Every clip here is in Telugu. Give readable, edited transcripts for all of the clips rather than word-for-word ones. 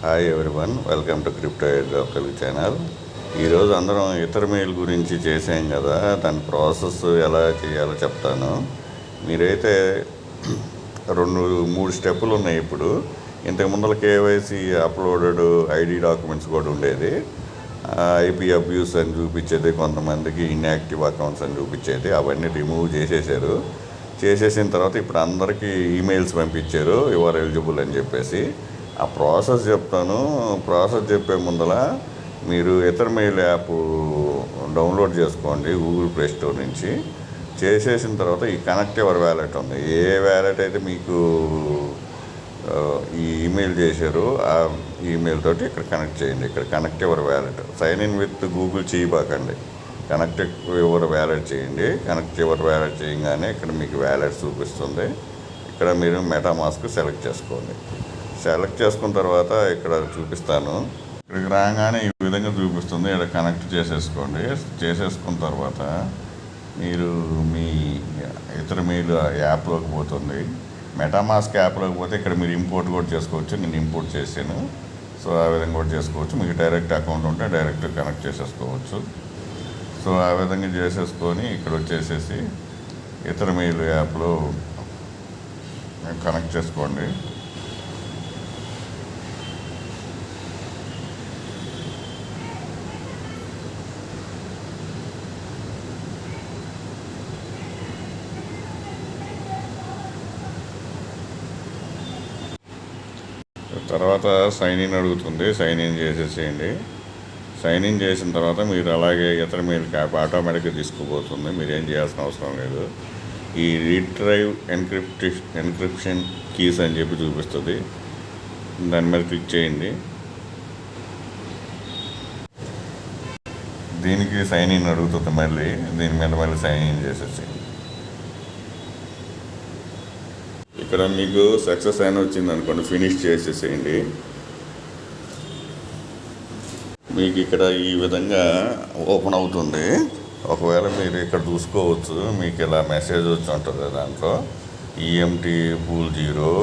Hi everyone, welcome to crypto airdrop Telugu channel. ఈరోజు అందరం ఇతర మెయిల్ గురించి చేసాం కదా, దాని ప్రాసెస్ ఎలా చేయాలో చెప్తాను. మీరైతే 2-3 స్టెప్పులు ఉన్నాయి. ఇప్పుడు ఇంతకు ముందర కేవైసీ అప్లోడెడ్ ఐడి డాక్యుమెంట్స్ కూడా ఉండేది. ఐపీ అబ్యూస్ అని చూపించేది, కొంతమందికి ఇన్యాక్టివ్ అకౌంట్స్ అని చూపించేది. అవన్నీ రిమూవ్ చేసేసిన తర్వాత ఇప్పుడు అందరికీ ఈమెయిల్స్ పంపించారు, యువర్ ఎలిజిబుల్ అని చెప్పేసి. ఆ ప్రాసెస్ చెప్తాను. ప్రాసెస్ చెప్పే ముందర మీరు ఇతర మెయిల్ యాప్ డౌన్లోడ్ చేసుకోండి గూగుల్ ప్లే స్టోర్ నుంచి. చేసేసిన తర్వాత ఈ కనెక్ట్ యువర్ వ్యాలెట్ ఉంది. ఏ వ్యాలెట్ అయితే మీకు ఈ ఈమెయిల్ చేశారో ఆ ఈమెయిల్ తోటి ఇక్కడ కనెక్ట్ చేయండి. ఇక్కడ connect your wallet, sign in with Google చేయబాకండి, కనెక్ట్ యువర్ వ్యాలెట్ చేయండి. కనెక్ట్ యువర్ వ్యాలెట్ చేయగానే ఇక్కడ మీకు వ్యాలెట్ చూపిస్తుంది. ఇక్కడ మీరు మెటామాస్క్ సెలెక్ట్ చేసుకోండి. సెలెక్ట్ చేసుకున్న తర్వాత ఇక్కడ చూపిస్తాను. ఇక్కడికి రాగానే ఈ విధంగా చూపిస్తుంది. ఇక్కడ కనెక్ట్ చేసేసుకోండి. చేసేసుకున్న తర్వాత మీరు మీ ఇతర మెయిల్ యాప్లోకి పోతుంది. మెటామాస్క్ యాప్లోకి పోతే ఇక్కడ మీరు ఇంపోర్ట్ కూడా చేసుకోవచ్చు. నేను ఇంపోర్ట్ చేశాను. సో ఆ విధంగా కూడా చేసుకోవచ్చు. మీకు డైరెక్ట్ అకౌంట్ ఉంటే డైరెక్ట్ కనెక్ట్ చేసేసుకోవచ్చు. సో ఆ విధంగా చేసేసుకొని ఇక్కడ వచ్చేసేసి ఇతర మెయిల్ యాప్లో కనెక్ట్ చేసుకోండి. తర్వాత సైన్ ఇన్ అడుగుతుంది. సైన్ ఇన్ చేసేసేయండి. సైన్ ఇన్ చేసిన తర్వాత మీరు అలాగే ఇతర మెయిల్ యాప్ ఆటోమేటిక్గా తీసుకుపోతుంది. మీరు ఏం చేయాల్సిన అవసరం లేదు. ఈ రీట్రైవ్ ఎన్క్రిప్షన్ కీస్ అని చెప్పి చూపిస్తుంది. దాని మీద క్లిక్ చేయండి. దీనికి సైన్ ఇన్ అడుగుతుంది. మళ్ళీ దీని మీద మళ్ళీ సైన్ ఇన్ చేసేసి ఇక్కడ మీకు సక్సెస్ అయిన వచ్చింది అనుకోండి, ఫినిష్ చేసేసేయండి. మీకు ఇక్కడ ఈ విధంగా ఓపెన్ అవుతుంది. ఒకవేళ మీరు ఇక్కడ చూసుకోవచ్చు, మీకు ఇలా మెసేజ్ వచ్చి ఉంటుంది. దాంట్లో EMT pool 0,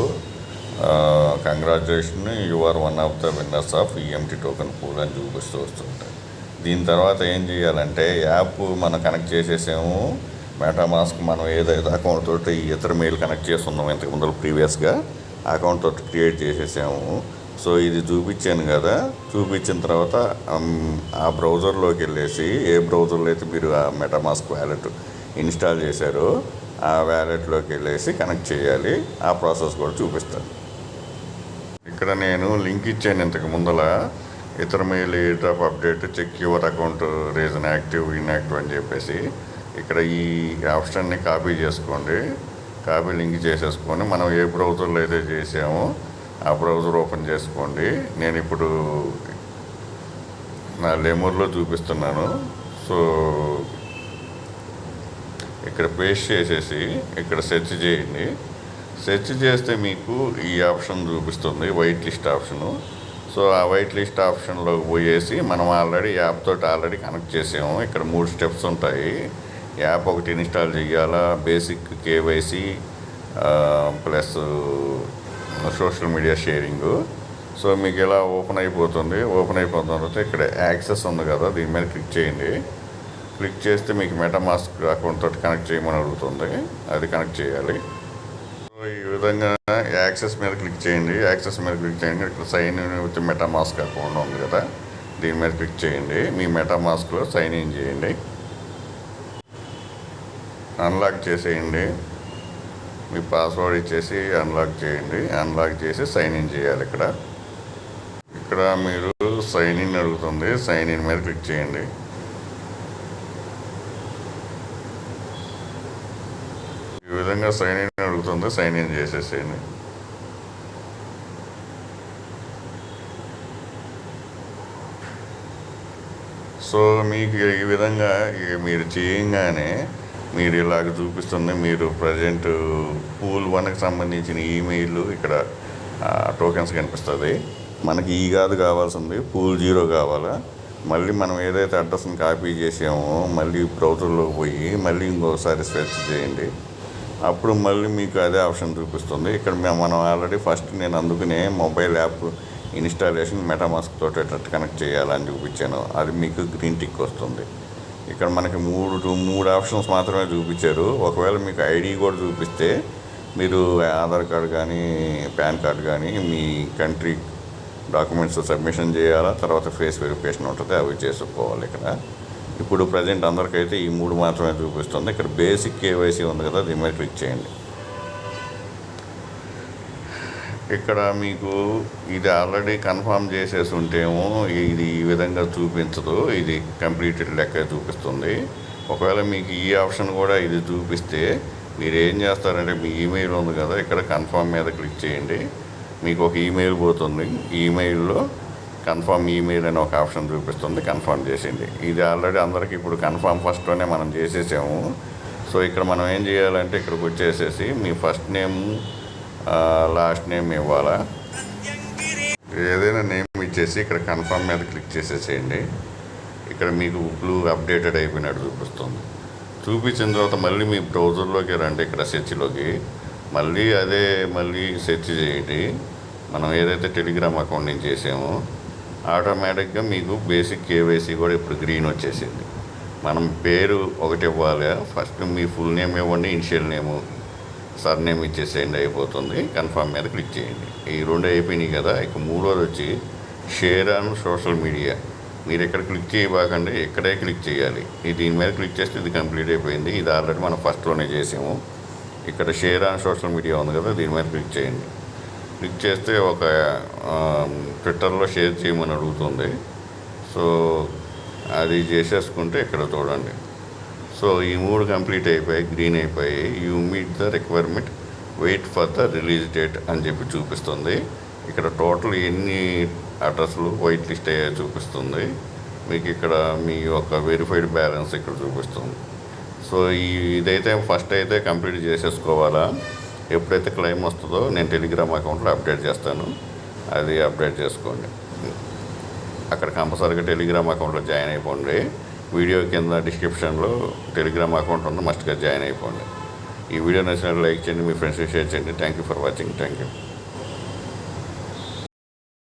congratulation, you are one of the winners of EMT token pool అని చూపిస్తూ వస్తుంటాయి. దీని తర్వాత ఏం చేయాలంటే, యాప్ మనం కనెక్ట్ చేసేసాము. మెటామాస్క్ మనం ఏదైతే అకౌంట్ తోటి ఇతర మెయిల్ కనెక్ట్ చేస్తున్నాం ఇంతకు ముందు ప్రీవియస్గా అకౌంట్ తోటి క్రియేట్ చేసేసాము. సో ఇది చూపించాను కదా, చూపించిన తర్వాత ఆ బ్రౌజర్లోకి వెళ్ళేసి ఏ బ్రౌజర్లో అయితే మీరు ఆ మెటామాస్క్ వ్యాలెట్ ఇన్స్టాల్ చేశారో ఆ వ్యాలెట్లోకి వెళ్ళేసి కనెక్ట్ చేయాలి. ఆ ప్రాసెస్ కూడా చూపిస్తాను. ఇక్కడ నేను లింక్ ఇచ్చాను ఇంతకు ముందల, ఇతర mail airdrop update, check your account reason active inactive అని చెప్పేసి. ఇక్కడ ఈ ఆప్షన్ని కాపీ చేసుకోండి. కాపీ లింక్ చేసేసుకొని మనం ఏ బ్రౌజర్లో అయితే చేసామో ఆ బ్రౌజర్ ఓపెన్ చేసుకోండి. నేను ఇప్పుడు నా లెమూర్లో చూపిస్తున్నాను. సో ఇక్కడ పేస్ట్ చేసేసి ఇక్కడ సెర్చ్ చేయండి. సెర్చ్ చేస్తే మీకు ఈ ఆప్షన్ చూపిస్తుంది, వైట్ లిస్ట్ ఆప్షను. సో ఆ వైట్ లిస్ట్ ఆప్షన్లోకి పోయేసి మనం ఆల్రెడీ యాప్ తోటి ఆల్రెడీ కనెక్ట్ చేసాము. ఇక్కడ 3 స్టెప్స్ ఉంటాయి. యాప్ ఒకటి ఇన్స్టాల్ చేయాలా, basic KYC plus social media sharing. So మీకు ఇలా ఓపెన్ అయిపోతుంది. ఓపెన్ అయిపోతున్న తర్వాత ఇక్కడ యాక్సెస్ ఉంది కదా, దీని మీద క్లిక్ చేయండి. క్లిక్ చేస్తే మీకు మెటామాస్క్ అకౌంట్ తోటి కనెక్ట్ చేయమని అడుగుతుంది. అది కనెక్ట్ చేయాలి. సో ఈ విధంగా యాక్సెస్ మీద క్లిక్ చేయండి. యాక్సెస్ మీద క్లిక్ చేయండి. ఇక్కడ sign in with MetaMask account ఉంది కదా, దీని మీద క్లిక్ చేయండి. మీ మెటామాస్క్లో సైన్ ఇన్ చేయండి. అన్లాక్ చేసేయండి. మీ పాస్వర్డ్ ఇచ్చేసి అన్లాక్ చేయండి. అన్లాక్ చేసి సైన్ ఇన్ చేయాలి. ఇక్కడ మీరు సైన్ ఇన్ అడుగుతుంది. సైన్ ఇన్ మీద క్లిక్ చేయండి. ఈ విధంగా సైన్ ఇన్ అడుగుతుంది. సైన్ ఇన్ చేసేసేయండి. సో మీకు ఈ విధంగా మీరు చేయగానే మీరు ఇలాగ చూపిస్తుంది. మీరు ప్రజెంట్ పూల్ 1కి సంబంధించిన ఈమెయిల్ ఇక్కడ టోకెన్స్ కనిపిస్తుంది. మనకి ఈ కాదు కావాల్సింది, పూల్ 0 కావాలా. మళ్ళీ మనం ఏదైతే అడ్రస్ని కాపీ చేసామో మళ్ళీ బ్రౌజర్లోకి పోయి మళ్ళీ ఇంకోసారి సెర్చ్ చేయండి. అప్పుడు మళ్ళీ మీకు అదే ఆప్షన్ చూపిస్తుంది. ఇక్కడ మనం ఆల్రెడీ ఫస్ట్ నేను అందుకనే మొబైల్ యాప్ ఇన్స్టాలేషన్ మెటామాస్క్ తోటి ఎట్లా కనెక్ట్ చేయాలని చూపించాను. అది మీకు గ్రీన్ టిక్ వస్తుంది. ఇక్కడ మనకి మూడు ఆప్షన్స్ మాత్రమే చూపించారు. ఒకవేళ మీకు ఐడి కూడా చూపిస్తే మీరు ఆధార్ కార్డు కానీ పాన్ కార్డు కానీ మీ కంట్రీ డాక్యుమెంట్స్ సబ్మిషన్ చేయాలా, తర్వాత ఫేస్ వెరిఫికేషన్ ఉంటుంది, అవి చేసుకోవాలి. ఇక్కడ ఇప్పుడు ప్రజెంట్ అందరికైతే ఈ 3 మాత్రమే చూపిస్తుంది. ఇక్కడ బేసిక్ కేవైసీ ఉంది కదా, దీని మీద క్లిక్ చేయండి. ఇక్కడ మీకు ఇది ఆల్రెడీ కన్ఫర్మ్ చేసేసి ఉంటేమో ఇది ఈ విధంగా చూపించదు, ఇది కంప్లీటెడ్ లెక్క చూపిస్తుంది. ఒకవేళ మీకు ఈ ఆప్షన్ కూడా ఇది చూపిస్తే మీరు ఏం చేస్తారంటే మీ ఈమెయిల్ ఉంది కదా, ఇక్కడ కన్ఫర్మ్ మీద క్లిక్ చేయండి. మీకు ఒక ఈమెయిల్ పోతుంది. ఈమెయిల్లో కన్ఫర్మ్ ఈమెయిల్ అని ఒక ఆప్షన్ చూపిస్తుంది, కన్ఫర్మ్ చేసేయండి. ఇది ఆల్రెడీ అందరికీ ఇప్పుడు కన్ఫర్మ్ ఫస్ట్లోనే మనం చేసేసాము. సో ఇక్కడ మనం ఏం చేయాలంటే ఇక్కడికి వచ్చేసేసి మీ ఫస్ట్ నేమ్ లాస్ట్ నేమ్ ఇవ్వాలా, ఏదైనా నేమ్ ఇచ్చేసి ఇక్కడ కన్ఫర్మ్ మీద క్లిక్ చేసేసేయండి. ఇక్కడ మీకు బ్లూ అప్డేటెడ్ అయిపోయినట్టు చూపిస్తుంది. చూపించిన తర్వాత మళ్ళీ మీ బ్రౌజర్లోకి రండి, ఇక్కడ సెర్చ్లోకి మళ్ళీ సెర్చ్ చేయండి. మనం ఏదైతే టెలిగ్రామ్ అకౌంట్ నుంచి చేసామో ఆటోమేటిక్గా మీకు బేసిక్ కేవైసీ కూడా ఇప్పుడు గ్రీన్ వచ్చేసింది. మనం పేరు ఒకటి ఇవ్వాలి. ఫస్ట్ మీ ఫుల్ నేమ్ ఇవ్వండి, ఇనిషియల్ నేము, సర్నేమ్ ఇచ్చేసేయండి, అయిపోతుంది. కన్ఫర్మ్ మీద క్లిక్ చేయండి. ఈ 2 అయిపోయినాయి కదా. ఇక 3వది వచ్చి షేర్ ఆన్ సోషల్ మీడియా. మీరు ఎక్కడ క్లిక్ చేయబాకండి, ఇక్కడే క్లిక్ చేయాలి. దీని మీద క్లిక్ చేస్తే ఇది కంప్లీట్ అయిపోయింది. ఇది ఆల్రెడీ మనం ఫస్ట్లోనే చేసాము. ఇక్కడ షేర్ ఆన్ సోషల్ మీడియా ఉంది కదా, దీని మీద క్లిక్ చేయండి. క్లిక్ చేస్తే ఒక ట్విట్టర్లో షేర్ చేయమని అడుగుతుంది. సో అది చేసేసుకుంటే ఇక్కడ చూడండి. సో ఈ 3 కంప్లీట్ అయిపోయి గ్రీన్ అయిపోయి you meet the requirement, wait for the release date అని చెప్పి చూపిస్తుంది. ఇక్కడ టోటల్ ఎన్ని అడ్రస్లు వైట్ లిస్ట్ అయ్యాయో చూపిస్తుంది. మీకు ఇక్కడ మీ యొక్క వెరిఫైడ్ బ్యాలెన్స్ ఇక్కడ చూపిస్తుంది. సో ఇదైతే ఫస్ట్ అయితే కంప్లీట్ చేసేసుకోవాలా. ఎప్పుడైతే క్లెయిమ్ వస్తుందో నేను టెలిగ్రామ్ అకౌంట్లో అప్డేట్ చేస్తాను, అది అప్డేట్ చేసుకోండి. అక్కడ కంపల్సరీగా టెలిగ్రామ్ అకౌంట్లో జాయిన్ అయిపోండి. వీడియో కింద డిస్క్రిప్షన్లో టెలిగ్రామ్ అకౌంట్ ఉంది, మస్ట్గా జాయిన్ అయిపోండి. ఈ వీడియో నచ్చినట్టు లైక్ చేయండి, మీ ఫ్రెండ్స్కి షేర్ చేయండి. Thank you for watching. Thank you.